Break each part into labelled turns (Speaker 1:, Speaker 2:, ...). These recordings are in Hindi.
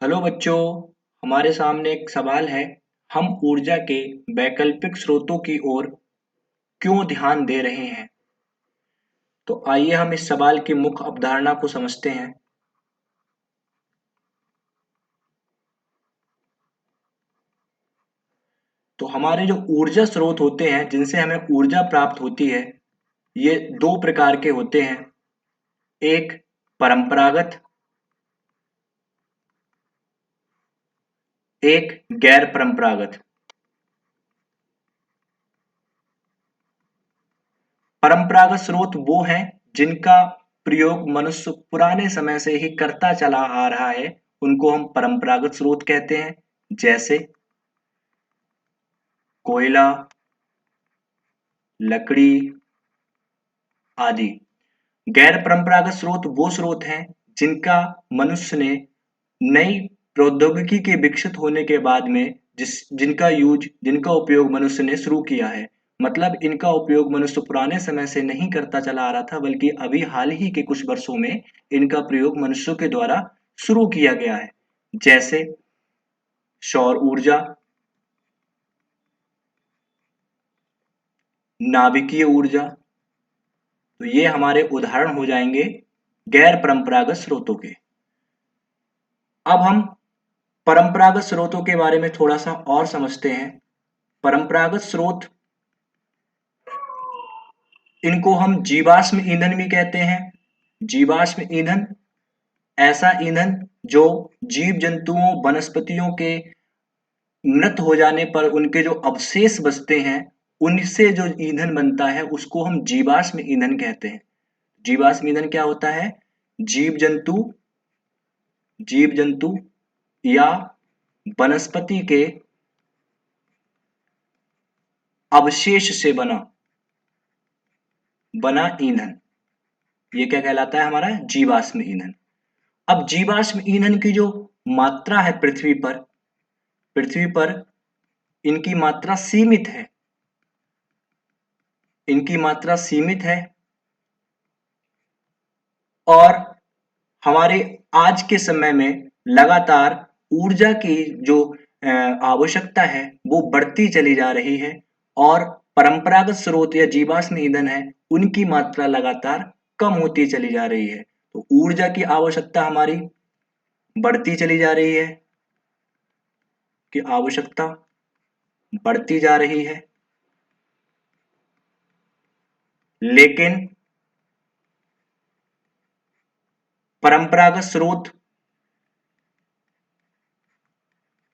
Speaker 1: हेलो बच्चों, हमारे सामने एक सवाल है। हम ऊर्जा के वैकल्पिक स्रोतों की ओर क्यों ध्यान दे रहे हैं? तो आइए हम इस सवाल की मुख्य अवधारणा को समझते हैं। तो हमारे जो ऊर्जा स्रोत होते हैं जिनसे हमें ऊर्जा प्राप्त होती है, ये दो प्रकार के होते हैं। एक परंपरागत, एक गैर परंपरागत। परंपरागत स्रोत वो हैं जिनका प्रयोग मनुष्य पुराने समय से ही करता चला आ रहा है, उनको हम परंपरागत स्रोत कहते हैं। जैसे कोयला, लकड़ी आदि। गैर परंपरागत स्रोत वो स्रोत हैं जिनका मनुष्य ने नई प्रौद्योगिकी के विकसित होने के बाद में जिनका उपयोग मनुष्य ने शुरू किया है। मतलब इनका उपयोग मनुष्य पुराने समय से नहीं करता चला आ रहा था, बल्कि अभी हाल ही के कुछ वर्षों में इनका प्रयोग मनुष्यों के द्वारा शुरू किया गया है। जैसे सौर ऊर्जा, नाभिकीय ऊर्जा। तो ये हमारे उदाहरण हो जाएंगे गैर परंपरागत स्रोतों के। अब हम परंपरागत स्रोतों के बारे में थोड़ा सा और समझते हैं। परंपरागत स्रोत, इनको हम जीवाश्म ईंधन भी कहते हैं। जीवाश्म ईंधन ऐसा ईंधन जो जीव जंतुओं वनस्पतियों के मृत हो जाने पर उनके जो अवशेष बचते हैं, उनसे जो ईंधन बनता है उसको हम जीवाश्म ईंधन कहते हैं। जीवाश्म ईंधन क्या होता है? जीव जंतु जीव जंतु या वनस्पति के अवशेष से बना ईंधन। ये क्या कहलाता है? हमारा जीवाश्म ईंधन। अब जीवाश्म ईंधन की जो मात्रा है पृथ्वी पर इनकी मात्रा सीमित है। इनकी मात्रा सीमित है और हमारे आज के समय में लगातार ऊर्जा की जो आवश्यकता है वो बढ़ती चली जा रही है, और परंपरागत स्रोत या जीवाश्म ईंधन है उनकी मात्रा लगातार कम होती चली जा रही है। तो ऊर्जा की आवश्यकता हमारी बढ़ती चली जा रही है, कि आवश्यकता बढ़ती जा रही है। लेकिन परंपरागत स्रोत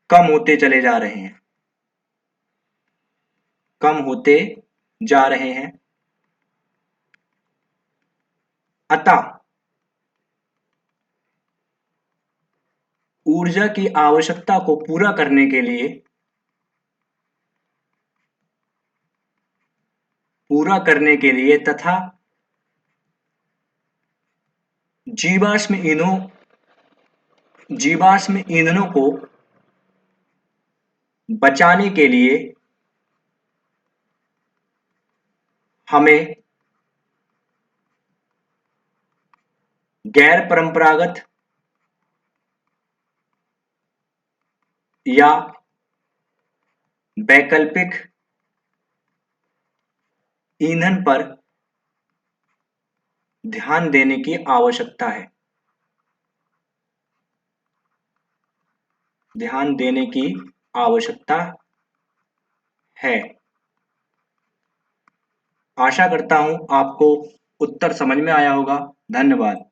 Speaker 1: कम होते चले जा रहे हैं, कम होते जा रहे हैं। अतः ऊर्जा की आवश्यकता को पूरा करने के लिए तथा जीवाश्म ईंधनों जीवाश्म ईंधनों को बचाने के लिए हमें गैर परंपरागत या वैकल्पिक ईंधन पर ध्यान देने की आवश्यकता है। ध्यान देने की आवश्यकता है। आशा करता हूं आपको उत्तर समझ में आया होगा। धन्यवाद।